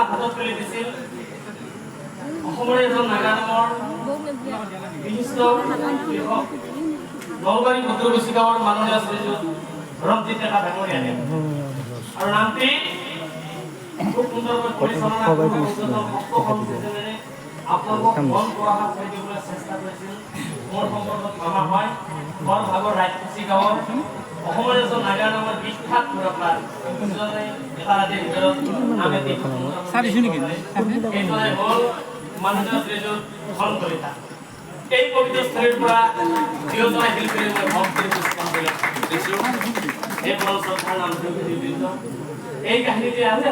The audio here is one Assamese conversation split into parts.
হাতত তুলি দিছিল অসমৰ এজন নাগা নামৰ বিশিষ্ট কৃষক নলবাৰী ভদ্ৰকুচি গাঁৱৰ মাননীয় শ্ৰীযুত ৰঞ্জিত ডেকা ডাঙৰীয়াই আৰু নামটি খুব সুন্দৰকৈ পৰিচালনা কৰি আপোনালোকক মন পৰাশাত কৰি দিবলৈ চেষ্টা কৰিছিল মোৰ সম্পৰ্কত মামা হয় মোৰ ভাগৰ ৰাজকুচি গাঁৱৰ অসমৰ এজন নাগা নামৰ বিখ্যাত সুৰকাৰ এটা ৰাতিৰ ভিতৰত নামে এইফালে হ'ল মাননীয় শ্ৰীযুত ধন কলিতা এই পবিত্ৰ স্থলীৰ পৰা দুয়োজনে শিল্পীৰে মই ভক্তিৰ পুষ্পন দিছোঁ এই পৰম শ্ৰদ্ধাৰ নাম বৃন্দ এই কাহিনীটি আছে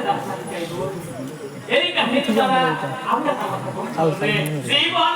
এই কাহিনীটো দ্বাৰা আমি এটা কথা ক'ম জীৱন